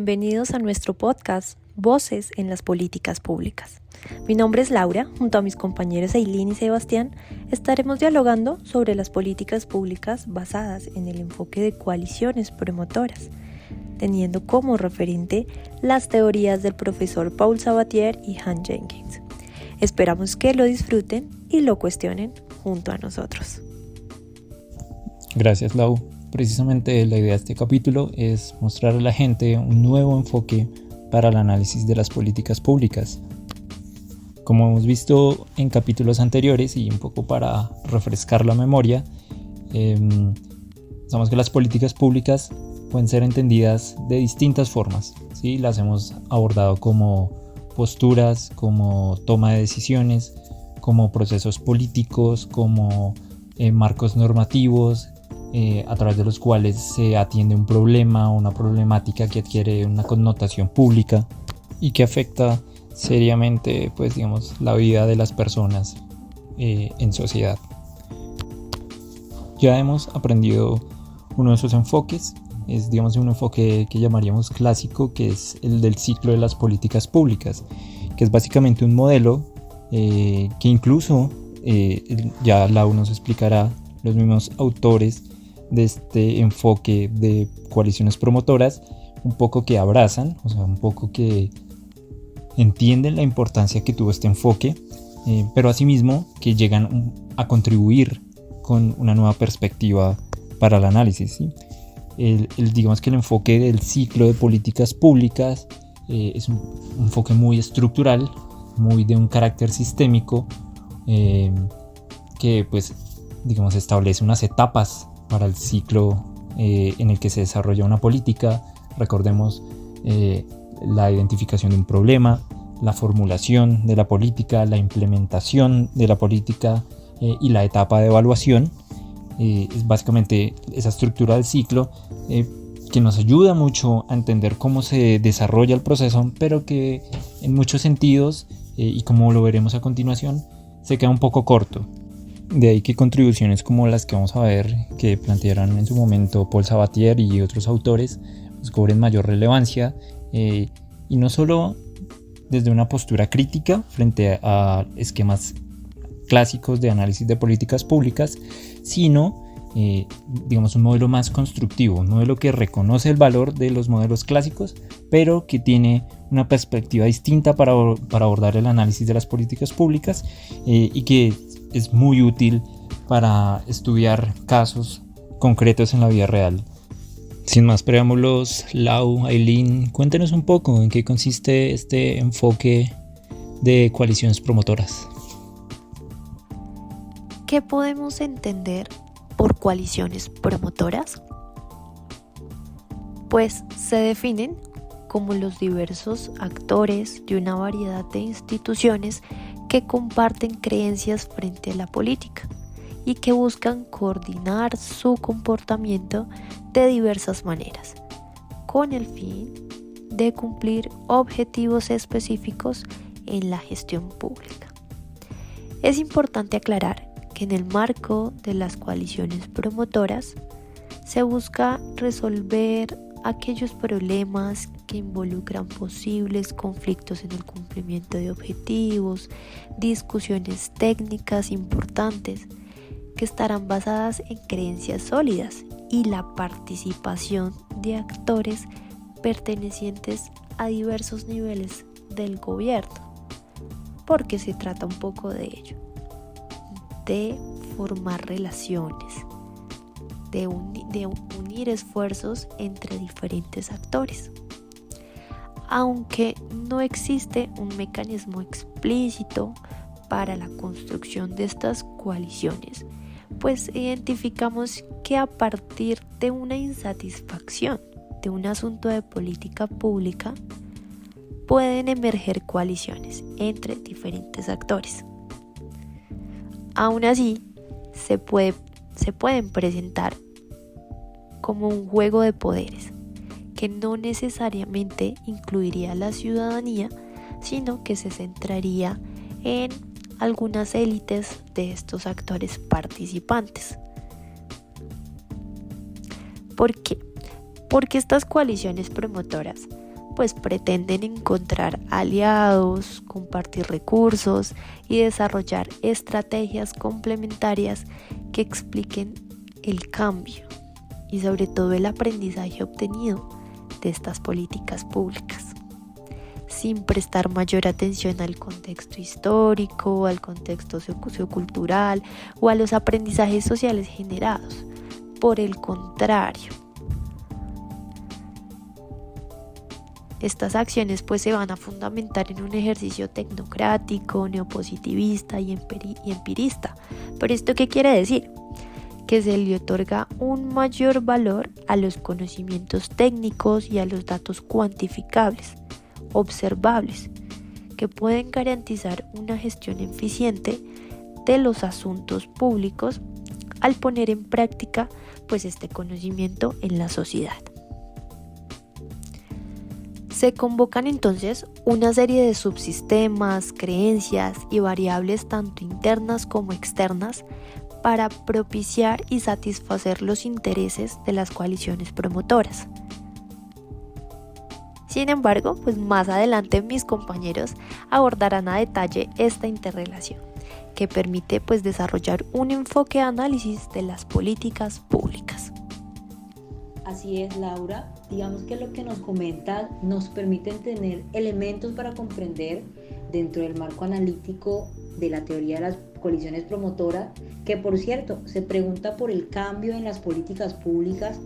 Bienvenidos a nuestro podcast Voces en las Políticas Públicas. Mi nombre es Laura, junto a mis compañeros Eileen y Sebastián, estaremos dialogando sobre las políticas públicas basadas en el enfoque de coaliciones promotoras, teniendo como referente las teorías del profesor Paul Sabatier y Han Jenkins. Esperamos que lo disfruten y lo cuestionen junto a nosotros. Gracias, Lau. Precisamente la idea de este capítulo es mostrar a la gente un nuevo enfoque para el análisis de las políticas públicas. Como hemos visto en capítulos anteriores y un poco para refrescar la memoria, sabemos que las políticas públicas pueden ser entendidas de distintas formas, ¿sí? Las hemos abordado como posturas, como toma de decisiones, como procesos políticos, como marcos normativos, a través de los cuales se atiende un problema o una problemática que adquiere una connotación pública y que afecta seriamente, la vida de las personas en sociedad. Ya hemos aprendido uno de esos enfoques, es un enfoque que llamaríamos clásico, que es el del ciclo de las políticas públicas, que es básicamente un modelo que incluso, ya Lau nos explicará, los mismos autores de este enfoque de coaliciones promotoras, un poco que abrazan, un poco que entienden la importancia que tuvo este enfoque, pero asimismo que llegan a contribuir con una nueva perspectiva para el análisis, ¿sí? Digamos que el enfoque del ciclo de políticas públicas es un enfoque muy estructural, muy de un carácter sistémico, que establece unas etapas para el ciclo en el que se desarrolla una política. Recordemos la identificación de un problema, la formulación de la política, la implementación de la política y la etapa de evaluación. Es básicamente esa estructura del ciclo que nos ayuda mucho a entender cómo se desarrolla el proceso, pero que en muchos sentidos, y como lo veremos a continuación, se queda un poco corto. De ahí que contribuciones como las que vamos a ver, que plantearon en su momento Paul Sabatier y otros autores, cobren mayor relevancia, y no solo desde una postura crítica frente a esquemas clásicos de análisis de políticas públicas, sino un modelo más constructivo, un modelo que reconoce el valor de los modelos clásicos, pero que tiene una perspectiva distinta para abordar el análisis de las políticas públicas, y que es muy útil para estudiar casos concretos en la vida real. Sin más preámbulos, Lau, Eileen, cuéntenos un poco en qué consiste este enfoque de coaliciones promotoras. ¿Qué podemos entender por coaliciones promotoras? Pues se definen como los diversos actores de una variedad de instituciones que comparten creencias frente a la política y que buscan coordinar su comportamiento de diversas maneras, con el fin de cumplir objetivos específicos en la gestión pública. Es importante aclarar que en el marco de las coaliciones promotoras se busca resolver aquellos problemas que involucran posibles conflictos en el cumplimiento de objetivos, discusiones técnicas importantes que estarán basadas en creencias sólidas y la participación de actores pertenecientes a diversos niveles del gobierno, porque se trata un poco de ello, de formar relaciones, de unir esfuerzos entre diferentes actores. Aunque no existe un mecanismo explícito para la construcción de estas coaliciones, pues identificamos que a partir de una insatisfacción de un asunto de política pública pueden emerger coaliciones entre diferentes actores. Aún así, se pueden presentar como un juego de poderes que no necesariamente incluiría a la ciudadanía, sino que se centraría en algunas élites de estos actores participantes. ¿Por qué? Porque estas coaliciones promotoras pues pretenden encontrar aliados, compartir recursos y desarrollar estrategias complementarias que expliquen el cambio y sobre todo el aprendizaje obtenido de estas políticas públicas, sin prestar mayor atención al contexto histórico, al contexto sociocultural o a los aprendizajes sociales generados. Por el contrario, estas acciones pues se van a fundamentar en un ejercicio tecnocrático, neopositivista y empirista. ¿Pero esto qué quiere decir? Que se le otorga un mayor valor a los conocimientos técnicos y a los datos cuantificables, observables, que pueden garantizar una gestión eficiente de los asuntos públicos al poner en práctica pues este conocimiento en la sociedad. Se convocan entonces una serie de subsistemas, creencias y variables tanto internas como externas para propiciar y satisfacer los intereses de las coaliciones promotoras. Sin embargo, pues más adelante mis compañeros abordarán a detalle esta interrelación, que permite pues desarrollar un enfoque de análisis de las políticas públicas. Así es, Laura. Digamos que lo que nos comenta nos permite tener elementos para comprender dentro del marco analítico de la teoría de las coaliciones promotoras, que por cierto se pregunta por el cambio en las políticas públicas,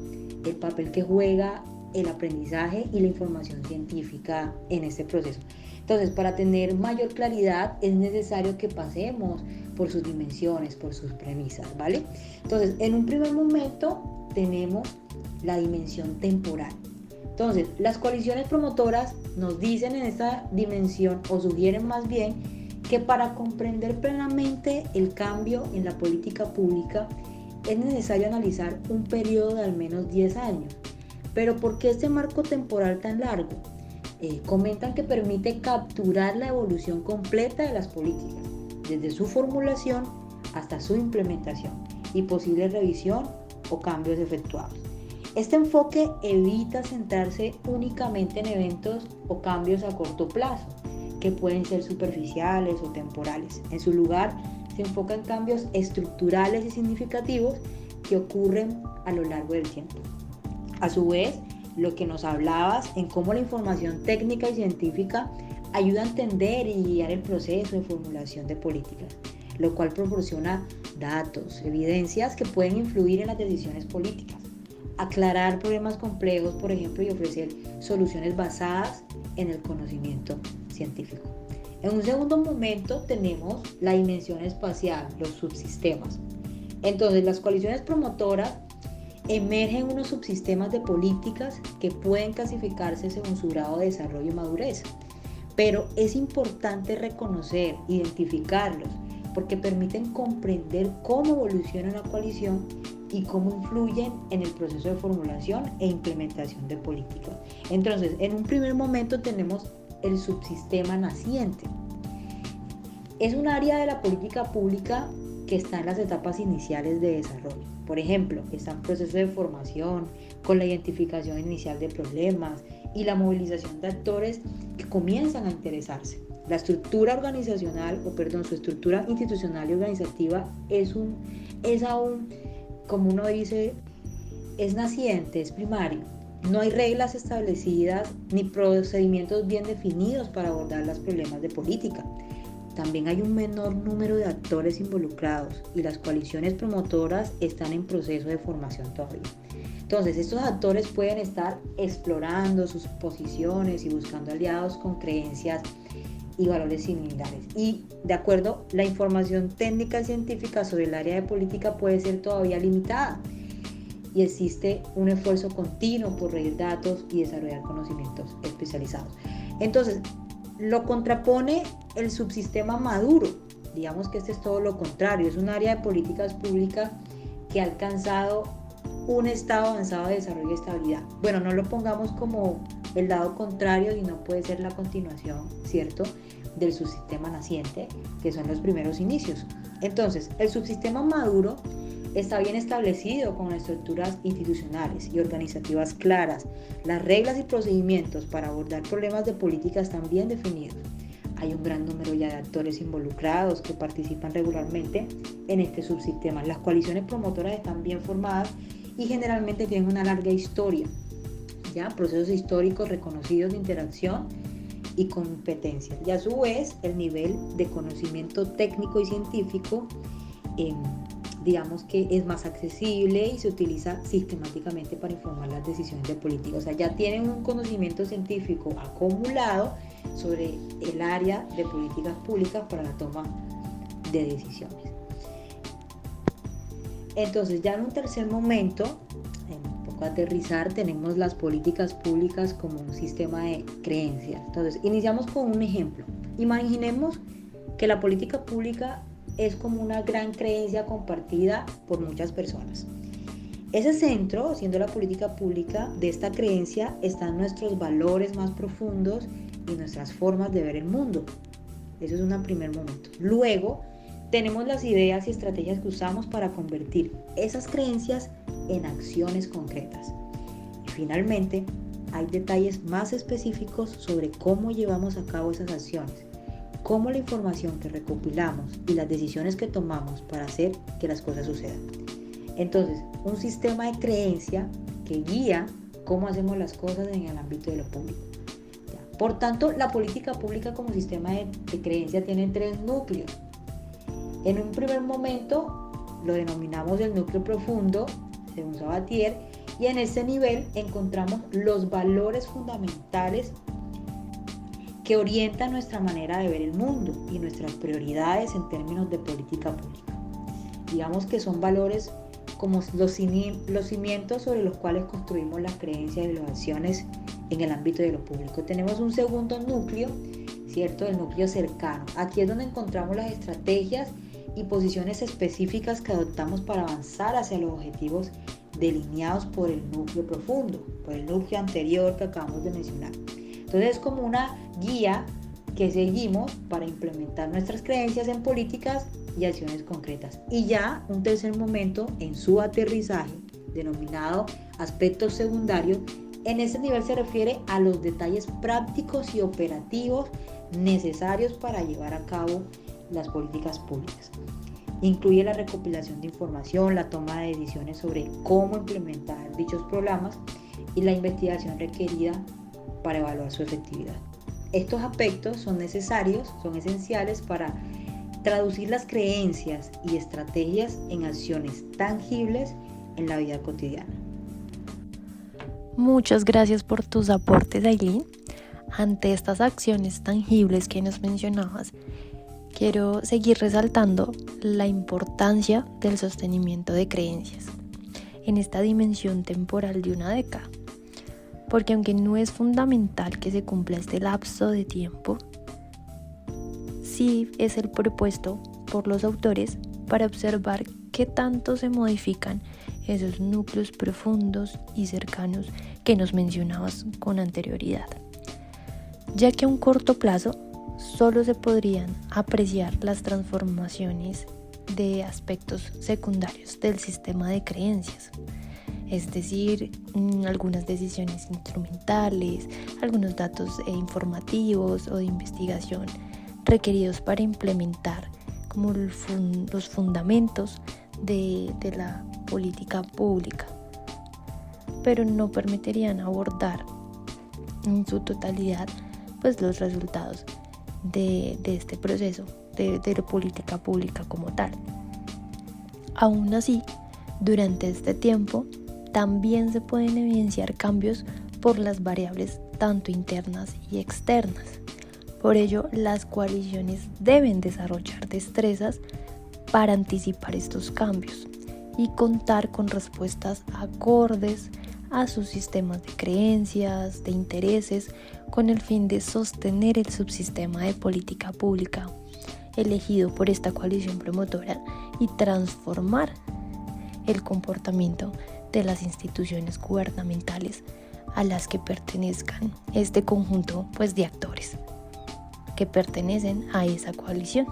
el papel que juega el aprendizaje y la información científica en este proceso. Entonces, para tener mayor claridad es necesario que pasemos por sus dimensiones, por sus premisas, ¿vale? Entonces, en un primer momento tenemos la dimensión temporal. Entonces, las coaliciones promotoras nos dicen en esta dimensión, o sugieren más bien, que para comprender plenamente el cambio en la política pública es necesario analizar un periodo de al menos 10 años. Pero ¿por qué este marco temporal tan largo? Comentan que permite capturar la evolución completa de las políticas, desde su formulación hasta su implementación y posible revisión o cambios efectuados. Este enfoque evita centrarse únicamente en eventos o cambios a corto plazo, que pueden ser superficiales o temporales. En su lugar, se enfoca en cambios estructurales y significativos que ocurren a lo largo del tiempo. A su vez, lo que nos hablabas en cómo la información técnica y científica ayuda a entender y guiar el proceso de formulación de políticas, lo cual proporciona datos, evidencias que pueden influir en las decisiones políticas, aclarar problemas complejos, por ejemplo, y ofrecer soluciones basadas en el conocimiento científico. En un segundo momento tenemos la dimensión espacial, los subsistemas. Entonces, las coaliciones promotoras emergen unos subsistemas de políticas que pueden clasificarse según su grado de desarrollo y madurez. Pero es importante reconocer, identificarlos, porque permiten comprender cómo evoluciona una coalición y cómo influyen en el proceso de formulación e implementación de políticas. Entonces, en un primer momento tenemos el subsistema naciente. Es un área de la política pública que está en las etapas iniciales de desarrollo. Por ejemplo, está en proceso de formación, con la identificación inicial de problemas y la movilización de actores que comienzan a interesarse. La estructura organizacional, su estructura institucional y organizativa es aún, como uno dice, es naciente, es primario. No hay reglas establecidas ni procedimientos bien definidos para abordar los problemas de política. También hay un menor número de actores involucrados y las coaliciones promotoras están en proceso de formación todavía. Entonces, estos actores pueden estar explorando sus posiciones y buscando aliados con creencias y valores similares. Y de acuerdo, la información técnica y científica sobre el área de política puede ser todavía limitada y existe un esfuerzo continuo por reír datos y desarrollar conocimientos especializados. Entonces, lo contrapone el subsistema maduro. Digamos que este es todo lo contrario, es un área de políticas públicas que ha alcanzado un estado avanzado de desarrollo y estabilidad. Bueno, no lo pongamos como el lado contrario, sino puede ser la continuación, ¿cierto?, del subsistema naciente, que son los primeros inicios. Entonces, el subsistema maduro está bien establecido con estructuras institucionales y organizativas claras. Las reglas y procedimientos para abordar problemas de política están bien definidos. Hay un gran número ya de actores involucrados que participan regularmente en este subsistema. Las coaliciones promotoras están bien formadas y generalmente tienen una larga historia, ya procesos históricos reconocidos de interacción y competencias. Y a su vez, el nivel de conocimiento técnico y científico digamos que es más accesible y se utiliza sistemáticamente para informar las decisiones de política. O sea, ya tienen un conocimiento científico acumulado sobre el área de políticas públicas para la toma de decisiones. Entonces, ya en un tercer momento, un poco aterrizar, tenemos las políticas públicas como un sistema de creencias. Entonces, iniciamos con un ejemplo. Imaginemos que la política pública es como una gran creencia compartida por muchas personas. Ese centro, siendo la política pública, de esta creencia están nuestros valores más profundos y nuestras formas de ver el mundo. Eso es un primer momento. Luego, tenemos las ideas y estrategias que usamos para convertir esas creencias en acciones concretas. Y finalmente, hay detalles más específicos sobre cómo llevamos a cabo esas acciones, cómo la información que recopilamos y las decisiones que tomamos para hacer que las cosas sucedan. Entonces, un sistema de creencia que guía cómo hacemos las cosas en el ámbito de lo público. Por tanto, la política pública como sistema de creencia tiene 3 núcleos. En un primer momento lo denominamos el núcleo profundo, según Sabatier, y en este nivel encontramos los valores fundamentales que orientan nuestra manera de ver el mundo y nuestras prioridades en términos de política pública. Digamos que son valores como los cimientos sobre los cuales construimos las creencias y las acciones en el ámbito de lo público. Tenemos un segundo núcleo, ¿cierto? El núcleo cercano. Aquí es donde encontramos las estrategias y posiciones específicas que adoptamos para avanzar hacia los objetivos delineados por el núcleo profundo, por el núcleo anterior que acabamos de mencionar. Entonces es como una guía que seguimos para implementar nuestras creencias en políticas y acciones concretas. Y ya un tercer momento en su aterrizaje, denominado aspectos secundarios, en este nivel se refiere a los detalles prácticos y operativos necesarios para llevar a cabo las políticas públicas. Incluye la recopilación de información, la toma de decisiones sobre cómo implementar dichos programas y la investigación requerida para evaluar su efectividad. Estos aspectos son necesarios, son esenciales para traducir las creencias y estrategias en acciones tangibles en la vida cotidiana. Muchas gracias por tus aportes, Ailín. Ante estas acciones tangibles que nos mencionabas, quiero seguir resaltando la importancia del sostenimiento de creencias en esta dimensión temporal de una década. Porque aunque no es fundamental que se cumpla este lapso de tiempo, sí es el propuesto por los autores para observar qué tanto se modifican esos núcleos profundos y cercanos que nos mencionabas con anterioridad, ya que a un corto plazo solo se podrían apreciar las transformaciones de aspectos secundarios del sistema de creencias. Es decir, algunas decisiones instrumentales, algunos datos informativos o de investigación requeridos para implementar como los fundamentos de la política pública, pero no permitirían abordar en su totalidad pues, los resultados de este proceso de la política pública como tal. Aún así, durante este tiempo, también se pueden evidenciar cambios por las variables tanto internas y externas. Por ello, las coaliciones deben desarrollar destrezas para anticipar estos cambios y contar con respuestas acordes a sus sistemas de creencias, de intereses, con el fin de sostener el subsistema de política pública elegido por esta coalición promotora y transformar el comportamiento de las instituciones gubernamentales a las que pertenezcan este conjunto pues, de actores que pertenecen a esa coalición.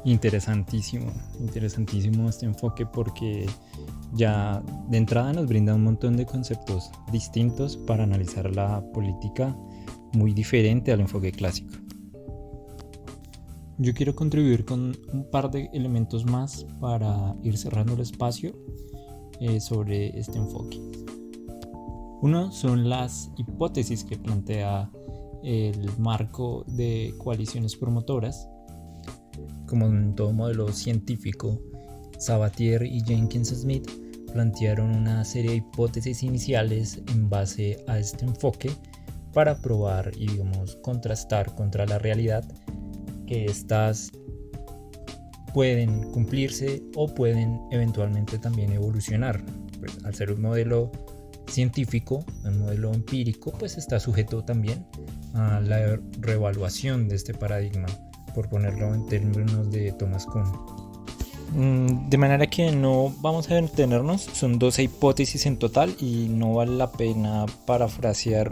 Interesantísimo este enfoque, porque ya de entrada nos brinda un montón de conceptos distintos para analizar la política, muy diferente al enfoque clásico. Yo quiero contribuir con un par de elementos más para ir cerrando el espacio sobre este enfoque. Uno son las hipótesis que plantea el marco de coaliciones promotoras. Como en todo modelo científico, Sabatier y Jenkins Smith plantearon una serie de hipótesis iniciales en base a este enfoque para probar y, contrastar contra la realidad que estas pueden cumplirse o pueden eventualmente también evolucionar. Pues, al ser un modelo científico, un modelo empírico, pues está sujeto también a la reevaluación de este paradigma, por ponerlo en términos de Thomas Kuhn. De manera que no vamos a detenernos, son 12 hipótesis en total y no vale la pena parafrasear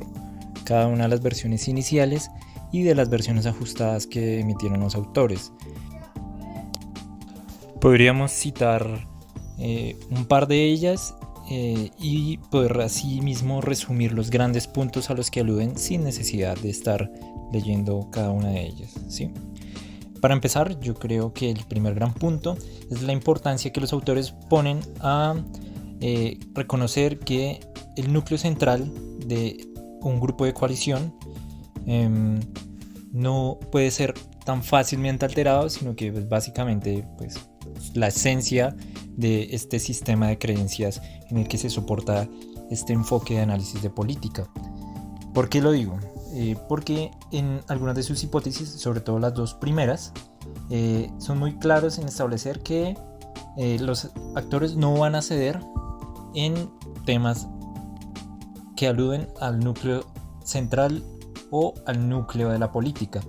cada una de las versiones iniciales y de las versiones ajustadas que emitieron los autores. Podríamos citar un par de ellas y poder así mismo resumir los grandes puntos a los que aluden sin necesidad de estar leyendo cada una de ellas, ¿sí? Para empezar, yo creo que el primer gran punto es la importancia que los autores ponen a reconocer que el núcleo central de un grupo de coalición no puede ser tan fácilmente alterado, sino que es básicamente la esencia de este sistema de creencias en el que se soporta este enfoque de análisis de política. ¿Por qué lo digo? Porque en algunas de sus hipótesis, sobre todo las dos primeras, son muy claros en establecer que los actores no van a ceder en temas que aluden al núcleo central o al núcleo de la política,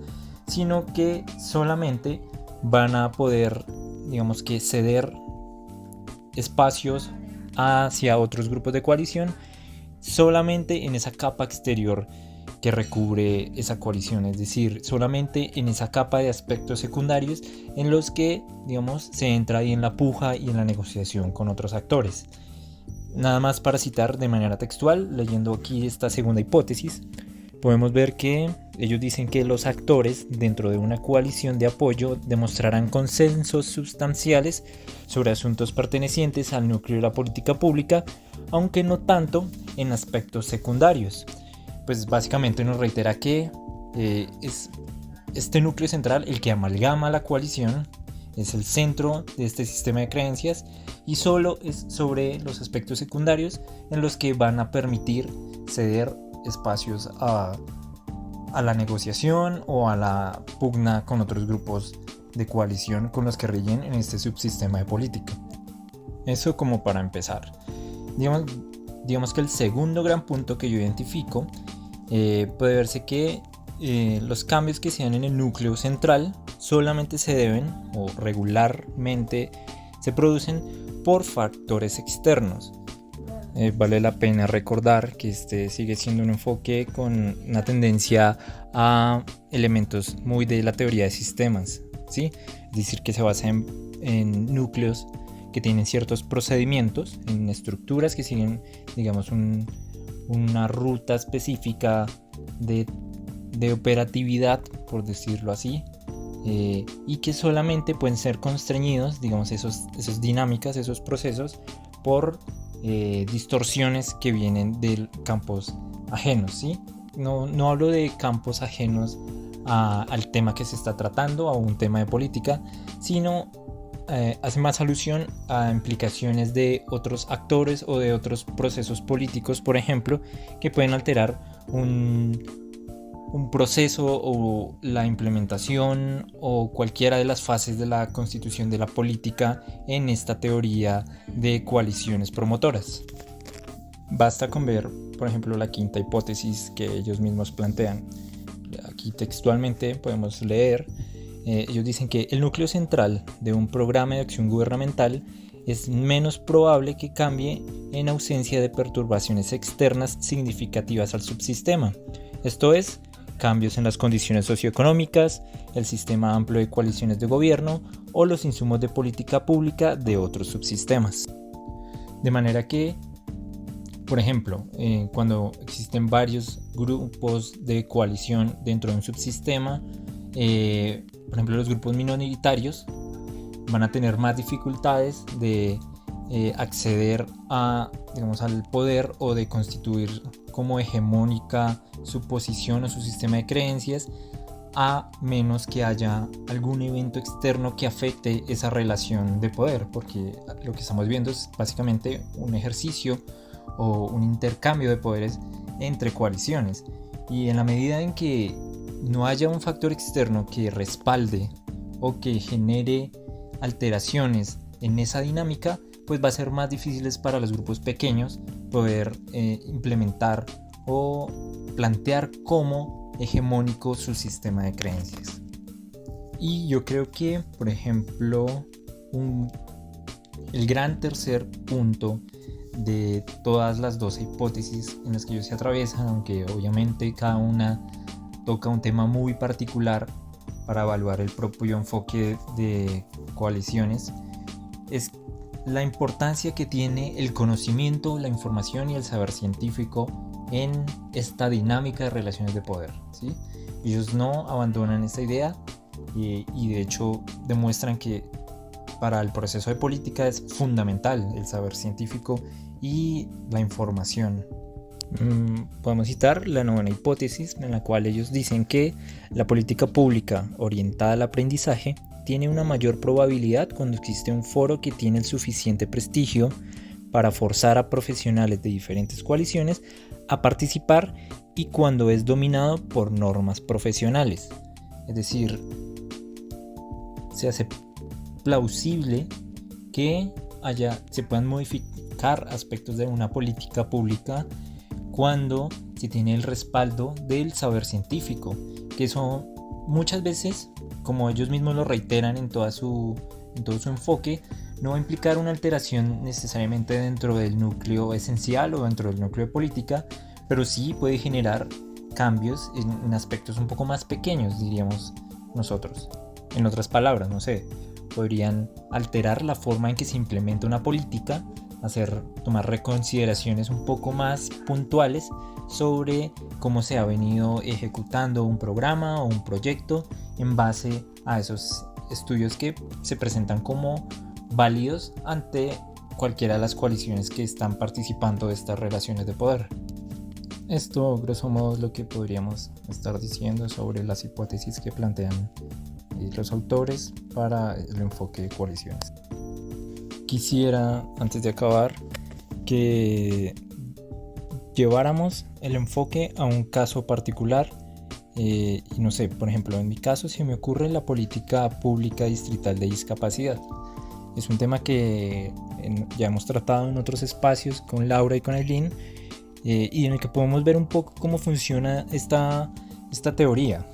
sino que solamente van a poder, ceder espacios hacia otros grupos de coalición solamente en esa capa exterior que recubre esa coalición, es decir, solamente en esa capa de aspectos secundarios en los que, se entra ahí en la puja y en la negociación con otros actores. Nada más para citar de manera textual, leyendo aquí esta segunda hipótesis, podemos ver que ellos dicen que los actores dentro de una coalición de apoyo demostrarán consensos sustanciales sobre asuntos pertenecientes al núcleo de la política pública, aunque no tanto en aspectos secundarios. Pues básicamente nos reitera que es este núcleo central el que amalgama la coalición, es el centro de este sistema de creencias y solo es sobre los aspectos secundarios en los que van a permitir ceder espacios a la negociación o a la pugna con otros grupos de coalición con los que ríen en este subsistema de política. Eso como para empezar. Digamos que el segundo gran punto que yo identifico puede verse que los cambios que se dan en el núcleo central solamente se deben o regularmente se producen por factores externos. Vale la pena recordar que este sigue siendo un enfoque con una tendencia a elementos muy de la teoría de sistemas, ¿sí? Es decir, que se basa en núcleos que tienen ciertos procedimientos, en estructuras que siguen, una ruta específica de operatividad, por decirlo así, y que solamente pueden ser constreñidos, esas dinámicas, esos procesos, por distorsiones que vienen de campos ajenos, ¿sí? No hablo de campos ajenos al tema que se está tratando, a un tema de política, sino hace más alusión a implicaciones de otros actores o de otros procesos políticos, por ejemplo, que pueden alterar un proceso o la implementación o cualquiera de las fases de la constitución de la política en esta teoría de coaliciones promotoras. Basta con ver, por ejemplo, la quinta hipótesis que ellos mismos plantean. Aquí textualmente podemos leer, ellos dicen que el núcleo central de un programa de acción gubernamental es menos probable que cambie en ausencia de perturbaciones externas significativas al subsistema. Esto es, cambios en las condiciones socioeconómicas, el sistema amplio de coaliciones de gobierno o los insumos de política pública de otros subsistemas. De manera que, por ejemplo, cuando existen varios grupos de coalición dentro de un subsistema, por ejemplo los grupos minoritarios van a tener más dificultades de acceder al poder o de constituir como hegemónica su posición o su sistema de creencias, a menos que haya algún evento externo que afecte esa relación de poder, porque lo que estamos viendo es básicamente un ejercicio o un intercambio de poderes entre coaliciones, y en la medida en que no haya un factor externo que respalde o que genere alteraciones en esa dinámica, pues va a ser más difícil para los grupos pequeños poder implementar o plantear como hegemónico su sistema de creencias. Y yo creo que, por ejemplo, el gran tercer punto de todas las 12 hipótesis en las que ellos se atraviesan, aunque obviamente cada una toca un tema muy particular para evaluar el propio enfoque de coaliciones, es la importancia que tiene el conocimiento, la información y el saber científico en esta dinámica de relaciones de poder, ¿sí? Ellos no abandonan esta idea y de hecho demuestran que para el proceso de política es fundamental el saber científico y la información. Podemos citar la novena hipótesis, en la cual ellos dicen que la política pública orientada al aprendizaje tiene una mayor probabilidad cuando existe un foro que tiene el suficiente prestigio para forzar a profesionales de diferentes coaliciones a participar y cuando es dominado por normas profesionales. Es decir, se hace plausible que se puedan modificar aspectos de una política pública cuando se tiene el respaldo del saber científico, que eso muchas veces, como ellos mismos lo reiteran en todo su enfoque, no va a implicar una alteración necesariamente dentro del núcleo esencial o dentro del núcleo de política, pero sí puede generar cambios en aspectos un poco más pequeños, diríamos nosotros. En otras palabras, podrían alterar la forma en que se implementa una política, tomar reconsideraciones un poco más puntuales sobre cómo se ha venido ejecutando un programa o un proyecto en base a esos estudios que se presentan como válidos ante cualquiera de las coaliciones que están participando de estas relaciones de poder. Esto, grosso modo, es lo que podríamos estar diciendo sobre las hipótesis que plantean los autores para el enfoque de coaliciones. Quisiera, antes de acabar, que lleváramos el enfoque a un caso particular. Y por ejemplo, en mi caso se me ocurre la política pública distrital de discapacidad. Es un tema que ya hemos tratado en otros espacios con Laura y con Aileen, y en el que podemos ver un poco cómo funciona esta teoría.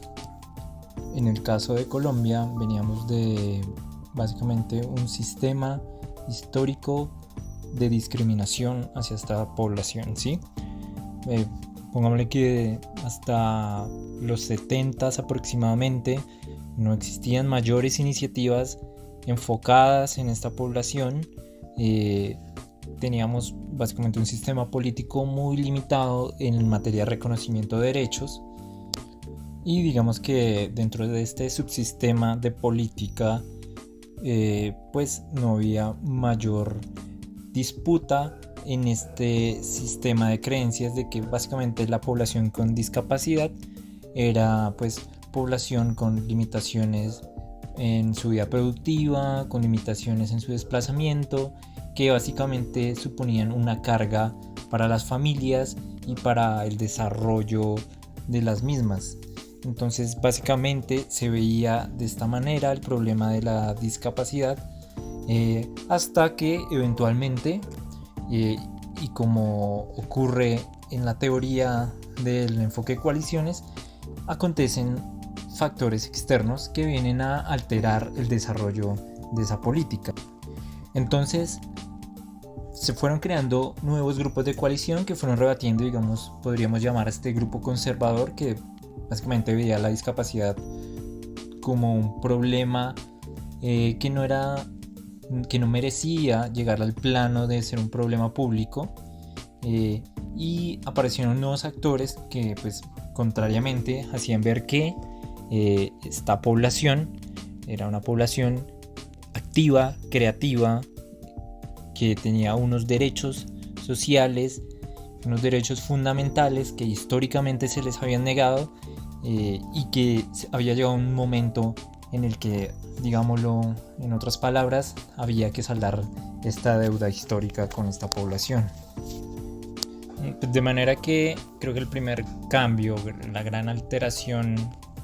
En el caso de Colombia veníamos de básicamente un sistema histórico de discriminación hacia esta población, ¿sí? Pongámosle que hasta los 70s aproximadamente no existían mayores iniciativas enfocadas en esta población. Teníamos básicamente un sistema político muy limitado en materia de reconocimiento de derechos, y digamos que dentro de este subsistema de política pues no había mayor disputa en este sistema de creencias de que básicamente la población con discapacidad era pues población con limitaciones en su vida productiva, con limitaciones en su desplazamiento, que básicamente suponían una carga para las familias y para el desarrollo de las mismas. Entonces básicamente se veía de esta manera el problema de la discapacidad, hasta que eventualmente, y como ocurre en la teoría del enfoque de coaliciones, acontecen factores externos que vienen a alterar el desarrollo de esa política. Entonces se fueron creando nuevos grupos de coalición que fueron rebatiendo, podríamos llamar a este grupo conservador, que básicamente veía la discapacidad como un problema que no merecía llegar al plano de ser un problema público, y aparecieron nuevos actores que, pues, contrariamente hacían ver que esta población era una población activa, creativa, que tenía unos derechos sociales, unos derechos fundamentales que históricamente se les habían negado, y que había llegado un momento en el que, digámoslo en otras palabras, había que saldar esta deuda histórica con esta población. De manera que creo que el primer cambio, la gran alteración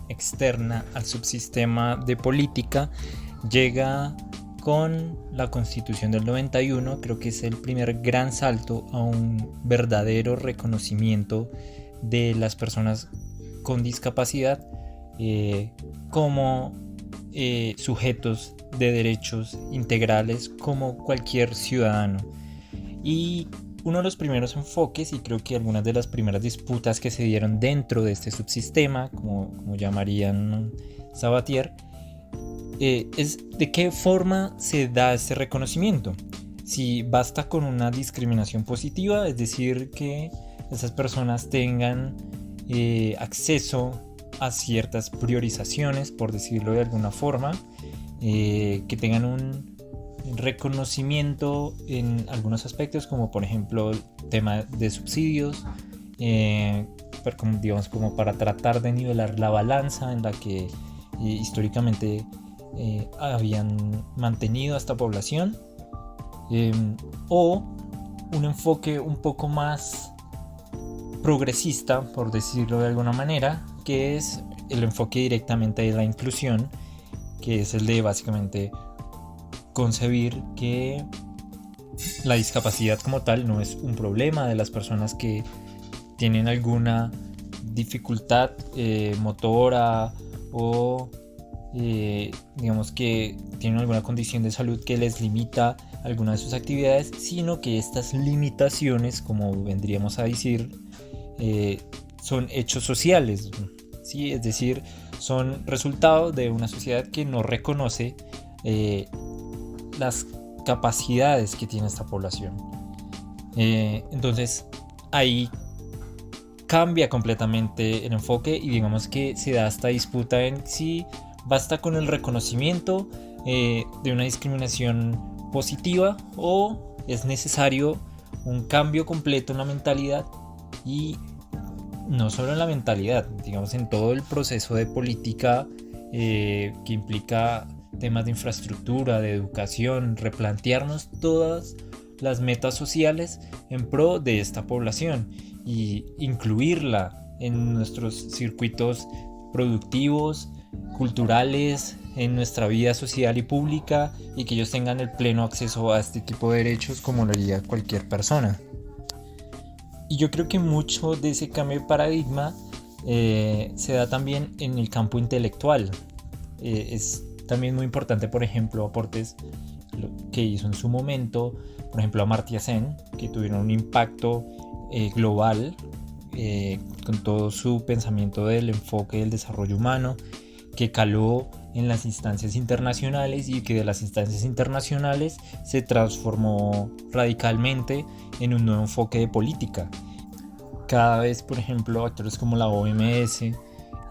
externa al subsistema de política llega con la Constitución del 91. Creo que es el primer gran salto a un verdadero reconocimiento de las personas con discapacidad como sujetos de derechos integrales como cualquier ciudadano. Y uno de los primeros enfoques, y creo que algunas de las primeras disputas que se dieron dentro de este subsistema, como llamarían Sabatier, es de qué forma se da este reconocimiento. Si basta con una discriminación positiva, es decir, que esas personas tengan acceso a ciertas priorizaciones, por decirlo de alguna forma, que tengan un reconocimiento en algunos aspectos, como por ejemplo el tema de subsidios, como para tratar de nivelar la balanza en la que históricamente habían mantenido a esta población, o un enfoque un poco más progresista, por decirlo de alguna manera, que es el enfoque directamente de la inclusión, que es el de básicamente concebir que la discapacidad como tal no es un problema de las personas que tienen alguna dificultad motora o digamos que tienen alguna condición de salud que les limita alguna de sus actividades, sino que estas limitaciones, como vendríamos a decir, son hechos sociales, ¿sí? Es decir, son resultado de una sociedad que no reconoce las capacidades que tiene esta población. Entonces ahí cambia completamente el enfoque y digamos que se da esta disputa en si basta con el reconocimiento de una discriminación positiva o es necesario un cambio completo en la mentalidad, y no solo en la mentalidad, digamos en todo el proceso de política que implica temas de infraestructura, de educación, replantearnos todas las metas sociales en pro de esta población y incluirla en nuestros circuitos productivos, culturales, en nuestra vida social y pública, y que ellos tengan el pleno acceso a este tipo de derechos como lo haría cualquier persona. Y yo creo que mucho de ese cambio de paradigma se da también en el campo intelectual. Es también muy importante, por ejemplo, aportes que hizo en su momento, por ejemplo, Amartya Sen, que tuvieron un impacto global con todo su pensamiento del enfoque del desarrollo humano, que caló en las instancias internacionales y que de las instancias internacionales se transformó radicalmente en un nuevo enfoque de política. Cada vez, por ejemplo, actores como la OMS,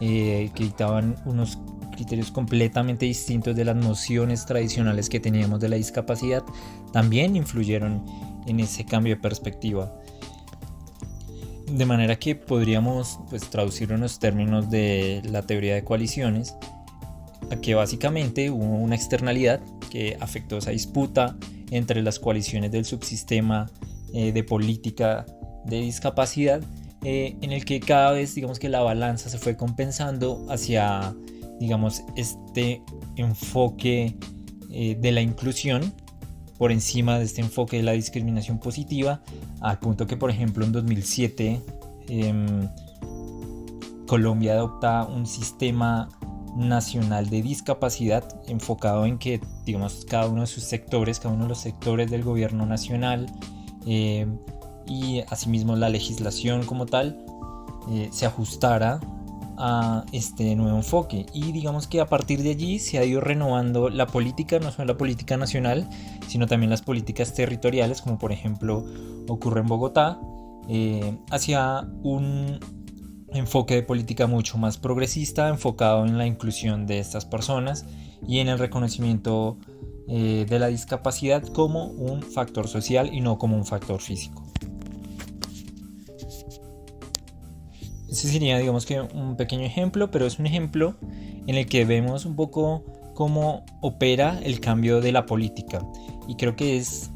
que dictaban unos criterios completamente distintos de las nociones tradicionales que teníamos de la discapacidad, también influyeron en ese cambio de perspectiva. De manera que podríamos, pues, traducirlo en los términos de la teoría de coaliciones, a que básicamente hubo una externalidad que afectó esa disputa entre las coaliciones del subsistema de política de discapacidad, en el que cada vez, digamos, que la balanza se fue compensando hacia, digamos, este enfoque de la inclusión por encima de este enfoque de la discriminación positiva, al punto que, por ejemplo, en 2007 Colombia adopta un sistema nacional de discapacidad enfocado en que, digamos, cada uno de sus sectores, cada uno de los sectores del gobierno nacional y asimismo la legislación como tal se ajustara a este nuevo enfoque, y digamos que a partir de allí se ha ido renovando la política, no solo la política nacional, sino también las políticas territoriales, como por ejemplo ocurre en Bogotá, hacia un enfoque de política mucho más progresista, enfocado en la inclusión de estas personas y en el reconocimiento de la discapacidad como un factor social y no como un factor físico. Ese sería, digamos que, un pequeño ejemplo, pero es un ejemplo en el que vemos un poco cómo opera el cambio de la política, y creo que es,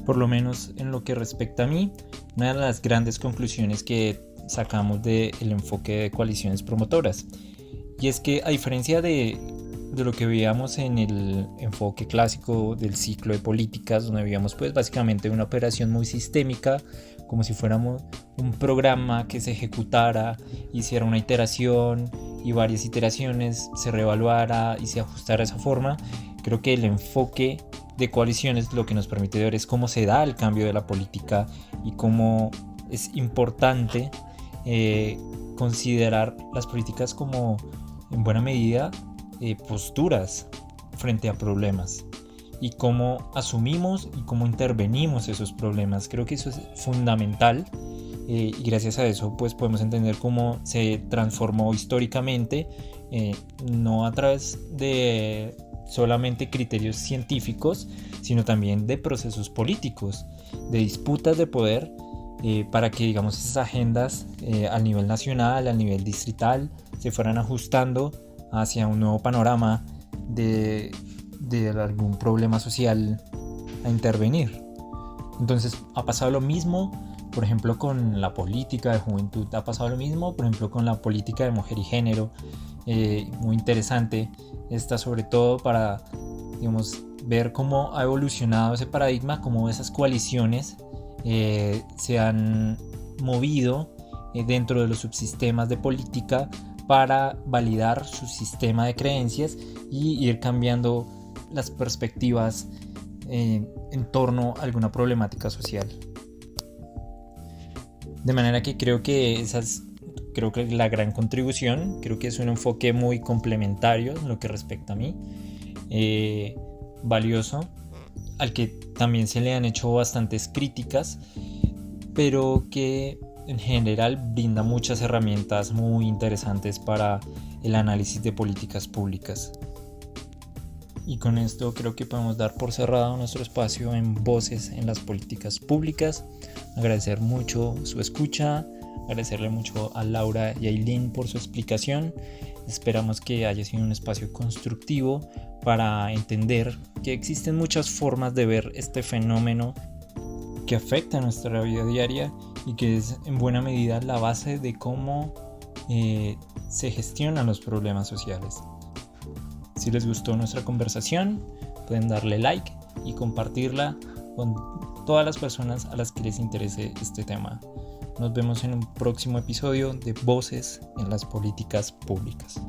por lo menos en lo que respecta a mí, una de las grandes conclusiones que sacamos del enfoque de coaliciones promotoras, y es que, a diferencia de lo que veíamos en el enfoque clásico del ciclo de políticas, donde veíamos pues básicamente una operación muy sistémica, como si fuéramos un programa que se ejecutara, hiciera una iteración y varias iteraciones, se reevaluara y se ajustara de esa forma. Creo que el enfoque de coaliciones lo que nos permite ver es cómo se da el cambio de la política y cómo es importante considerar las políticas como, en buena medida, posturas frente a problemas, y cómo asumimos y cómo intervenimos esos problemas. Creo que eso es fundamental, y gracias a eso pues podemos entender cómo se transformó históricamente, no a través de solamente criterios científicos, sino también de procesos políticos, de disputas de poder, para que, digamos, esas agendas al nivel nacional, al nivel distrital, se fueran ajustando hacia un nuevo panorama de algún problema social a intervenir. Entonces ha pasado lo mismo, por ejemplo, con la política de juventud, ha pasado lo mismo, por ejemplo, con la política de mujer y género. Muy interesante esta, sobre todo para, digamos, ver cómo ha evolucionado ese paradigma, cómo esas coaliciones se han movido dentro de los subsistemas de política para validar su sistema de creencias y ir cambiando las perspectivas en torno a alguna problemática social. De manera que creo que la gran contribución, creo que es un enfoque muy complementario en lo que respecta a mí, valioso, al que también se le han hecho bastantes críticas, pero que en general brinda muchas herramientas muy interesantes para el análisis de políticas públicas. Y con esto creo que podemos dar por cerrado nuestro espacio en Voces en las Políticas Públicas. Agradecer mucho su escucha, agradecerle mucho a Laura y a Ailín por su explicación. Esperamos que haya sido un espacio constructivo para entender que existen muchas formas de ver este fenómeno que afecta a nuestra vida diaria y que es en buena medida la base de cómo se gestionan los problemas sociales. Si les gustó nuestra conversación, pueden darle like y compartirla con todas las personas a las que les interese este tema. Nos vemos en un próximo episodio de Voces en las Políticas Públicas.